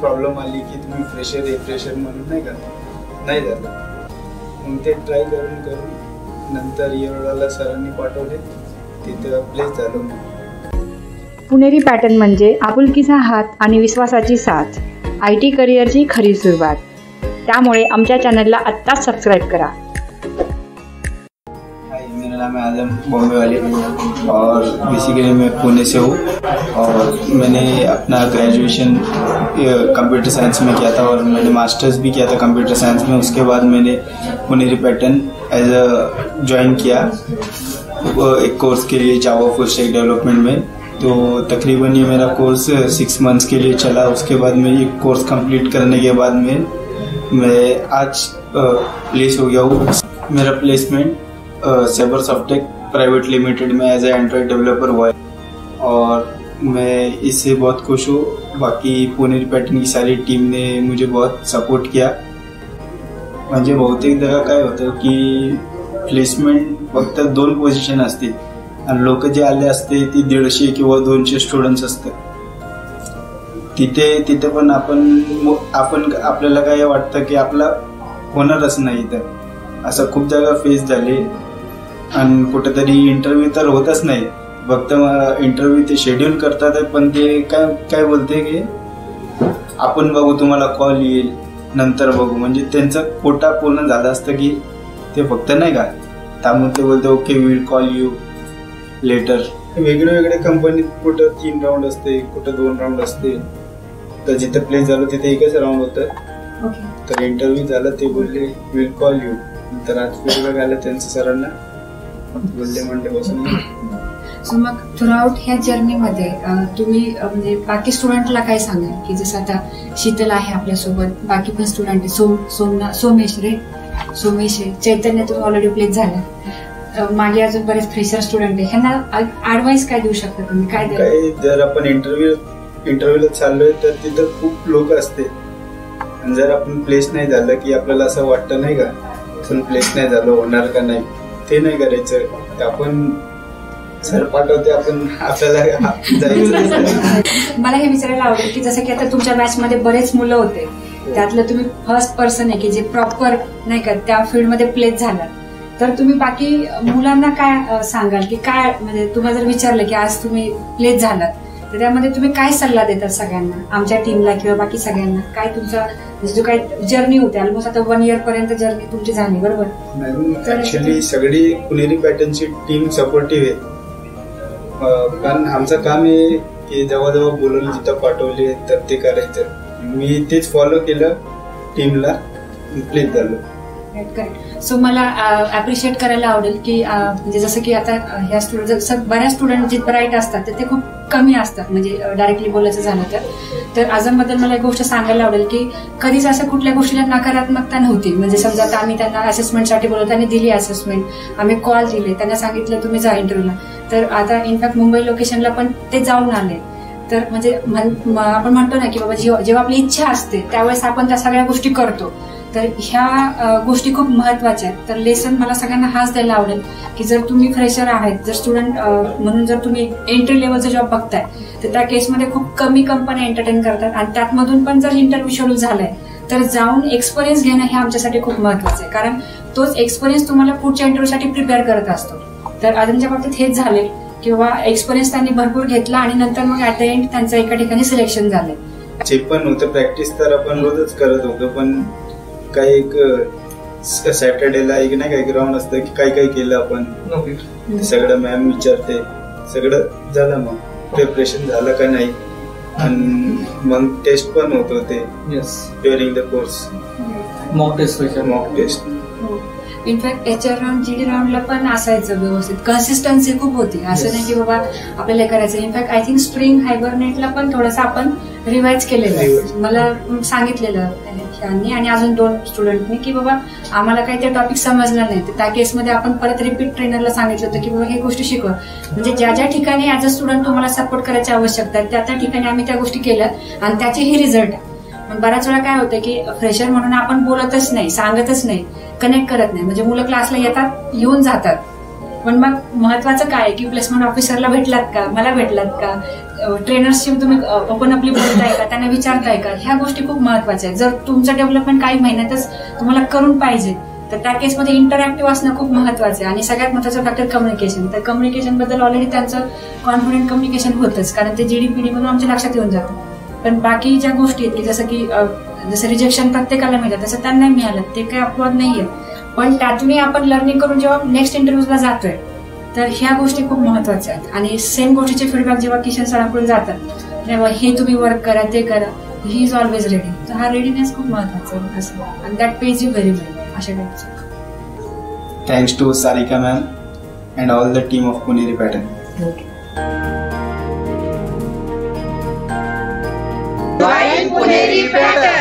Problem आली की तुम्ही फ्रेशर म्हणून नाही झालं. मग ते ट्राय करून नंतर येरवड्याला सरांनी पाठवले, तिथं प्लेस झालो. पुणेरी पॅटर्न म्हणजे आपुलकीचा हात आणि विश्वासाची साथ, IT करिअरची खरी सुरुवात. त्यामुळे आमच्या चॅनलला आत्ताच सबस्क्राईब करा. हाय, मेरा नाम है आजम, बॉम्बे वाले, और बेसिकली मैं पुणे से हूँ. और मैंने अपना ग्रेजुएशन कंप्यूटर साइंस में किया था और मैंने मास्टर्स भी किया था कंप्यूटर साइंस में. उसके बाद मैंने Puneri pattern as a join किया एक कोर्स के लिए, जावा फुल स्टैक डेवलपमेंट में. तो तकरीबन ये मेरा कोर्स 6 मंथ्स के लिए चला. उसके बाद में ये कोर्स कंप्लीट करने के बाद में मैं आज प्लेस हो गया हूँ. मेरा placement Saber Softech private limited में एज ए एंड्रॉयड डेवलपर हुआ है और मैं इससे बहुत खुश हूँ. बाकी पुणेरी पॅटर्न की सारी टीम ने मुझे बहुत सपोर्ट किया. म्हणजे बहुतेक जागा काय होतं की प्लेसमेंट फक्त 2 पोझिशन असते आणि लोक जे आले असते ती 150 किंवा 200 स्टुडंट्स असतात. तिथे पण आपण आपल्याला काय वाटतं की आपला होणारच नाही. तर असं खूप जागा फेस झाले आणि कुठेतरी इंटरव्ह्यू तर होतच नाही. फक्त इंटरव्ह्यू ते शेड्यूल करतात, पण ते काय बोलते की आपण बघू, तुम्हाला कॉल येईल, नंतर बघू. म्हणजे त्यांचा कोटा पूर्ण झाला असतं की ते फक्त नाही का त्यामुळे ते बोलते okay will call you later. वेगळ्या कंपनीत कुठं 3 राऊंड असते, कुठं 2 राऊंड असते. तर जिथं प्लेस झालं तिथे एकच राऊंड होतं. तर इंटरव्ह्यू झाला, ते बोलले विल कॉल यू. नंतर आज फीडबॅक आलं त्यांचं सरांना, बोलले मंडे बसून. सो मग थ्रूआउट ह्या जर्नीमध्ये तुम्ही म्हणजे बाकी स्टुडंटला काय सांगाल की जसं आता शीतल आहे आपल्यासोबत, बाकी पण स्टुडंट आहे, सोमेश आहे, चैतन्य तुम्ही ऑलरेडी प्लेस झाला, मागे अजून बरेच फ्रेशर स्टुडंट आहे. ह्यांना ऍडवाइस काय देऊ शकता तुम्ही? काय जर आपण इंटरव्ह्यूला चाललोय तर तिथं खूप लोक असते आणि जर आपण प्लेस नाही झालं की आपल्याला असं वाटतं नाही का आपण प्लेस नाही झालं, होणार का नाही. ते नाही करायचं. आपण सर पाठवते, आपण आपल्याला जायचं. मला हे विचारायला आवडेल की जसं की आता तुमच्या बॅच मध्ये बरेच मुलं होते, त्यातलं तुम्ही फर्स्ट पर्सन आहे की जे प्रॉपर नाही का त्या फील्डमध्ये प्लेस झाला. तर तुम्ही बाकी मुलांना काय सांगाल की काय म्हणजे तुम्हाला जर विचारलं की आज तुम्ही प्लेस झालात तर त्यामध्ये तुम्ही काय सल्ला देतात सगळ्यांना, आमच्या टीमला किंवा बाकी सगळ्यांना? काय तुमचा जो काय जर्नी होती, ऑलमोस्ट आता 1 इयर पर्यंत जर्नी तुमची झाली बरोबर? ऍक्च्युली सगळी पुणेरी पॅटर्नची टीम सपोर्टिव्ह आहे. कारण आमचं काम आहे की जेव्हा बोलवलं तिथं पाठवले तर ते करायचं. मी तेच फॉलो केलं, टीमला प्लेस झालो. सो मला अप्रिशिएट करायला आवडेल की म्हणजे जसं की आता ह्या स्टुडंट बऱ्याच स्टुडंट जे ब्राईट असतात ते खूप कमी असतात, म्हणजे डायरेक्टली बोलायचं झालं तर आझमबद्दल मला एक गोष्ट सांगायला आवडेल की कधीच असं कुठल्या गोष्टीला नकारात्मकता नव्हती. म्हणजे समजा आता आम्ही त्यांना असेसमेंटसाठी बोलवतो, त्यांनी दिली असेसमेंट, आम्ही कॉल दिले, त्यांना सांगितलं तुम्ही जा इंटरव्ह्यूला. तर आता इनफॅक्ट मुंबई लोकेशनला पण ते जाऊन आले. तर म्हणजे आपण म्हणतो ना की बाबा जेव्हा आपली इच्छा असते त्यावेळेस आपण त्या सगळ्या गोष्टी करतो. तर ह्या गोष्टी खूप महत्वाच्या आहेत. तर लेसन मला सगळ्यांना हाच द्यायला आवडेल की जर तुम्ही फ्रेशर आहेत, जर स्टुडंट म्हणून जर तुम्ही एंट्री लेवलचा जॉब बघताय तर त्या केसमध्ये खूप कमी कंपन्या एंटरटेन करतात आणि त्यातमधून पण जर इंटरव्ह्यू शेड्यूल झालाय तर जाऊन एक्सपिरियन्स घेणं हे आमच्यासाठी खूप महत्वाचं आहे. कारण तोच एक्सपिरियन्स तुम्हाला पुढच्या इंटरव्ह्यूसाठी प्रिपेअर करत असतो. तर आजच्या बाबतीत हेच झाले किंवा एक्सपिरियन्स त्यांनी भरपूर घेतला आणि नंतर मग ऍट द एंड त्यांचं एका ठिकाणी सिलेक्शन झालंय. जे पण होतं प्रॅक्टिस तर आपण रोजच करत होतो, पण काही एक सॅटर्डेला एक नाही काही ग्राउंड असतं की काय केलं आपण, सगळं मॅम विचारते, सगळं झालं. मग प्रिपरेशन झालं का नाही आणि मग टेस्ट पण होत होते during the course, mock test. In fact HR round, GD राऊंडला पण असायचं व्यवस्थित, कन्सिस्टन्सी खूप होती. असं नाही की बाबा आपल्याला करायचं. इनफॅक्ट आय थिंक स्प्रिंग हायबरनेटला पण थोडंसं आपण रिवाइज केलेलं, मला सांगितलेलं त्यांनी आणि अजून 2 स्टुडंटनी की बाबा आम्हाला काही ते टॉपिक समजलं नाही. तर त्या केसमध्ये आपण परत रिपीट ट्रेनरला सांगितलं होतं की बाबा हे गोष्टी शिकव. म्हणजे ज्या ठिकाणी ऍज अ स्टुडंट तुम्हाला सपोर्ट करायची आवश्यकता आहे त्या ठिकाणी आम्ही त्या गोष्टी केल्या आणि त्याचे हे रिझल्ट आहे. पण बऱ्याच वेळा काय होतं की फ्रेशर म्हणून आपण बोलतच नाही, सांगतच नाही, कनेक्ट करत नाही. म्हणजे मुलं क्लासला येतात, येऊन जातात, पण मग महत्वाचं काय की प्लेसमेंट ऑफिसरला भेटलात का, मला भेटलात का, ट्रेनर्सशी तुम्ही ओपन अपली बोलताय का, त्यांना विचारताय का, ह्या गोष्टी खूप महत्वाच्या आहेत. जर तुमचं डेव्हलपमेंट काही महिन्यातच तुम्हाला करून पाहिजे तर त्या केसमध्ये इंटरॅक्टिव्ह असणं खूप महत्वाचं आहे. आणि सगळ्यात महत्वाचं फॅक्टर कम्युनिकेशन. तर कम्युनिकेशन बद्दल ऑलरेडी त्यांचं कॉन्फिडंट कम्युनिकेशन होतंच, कारण ते GDPD मधून आमच्या लक्षात येऊन जातं. पण बाकी ज्या गोष्टी आहेत की जसं रिजेक्शन प्रत्येकाला मिळतं तसं त्यांना मिळालं, ते काही अपवाद नाहीये. पण त्यातूनही आपण लर्निंग करून जेव्हा नेक्स्ट इंटरव्ह्यूला जातोय तर ह्या गोष्टी खूप महत्वाच्या आहेत. आणि सेम गोष्टीचे फीडबॅक जेव्हा किशन सरांकडून जातात तेव्हा हे तुम्ही वर्क करा, ते करा, ही इज ऑलवेज रेडी. तर हा रेडीनेस खूप महत्वाचा असतो आणि that pays you very well. अशा टाईपचं. Thanks to Sarika ma'am and all the team of Puneri pattern. Puneri pattern.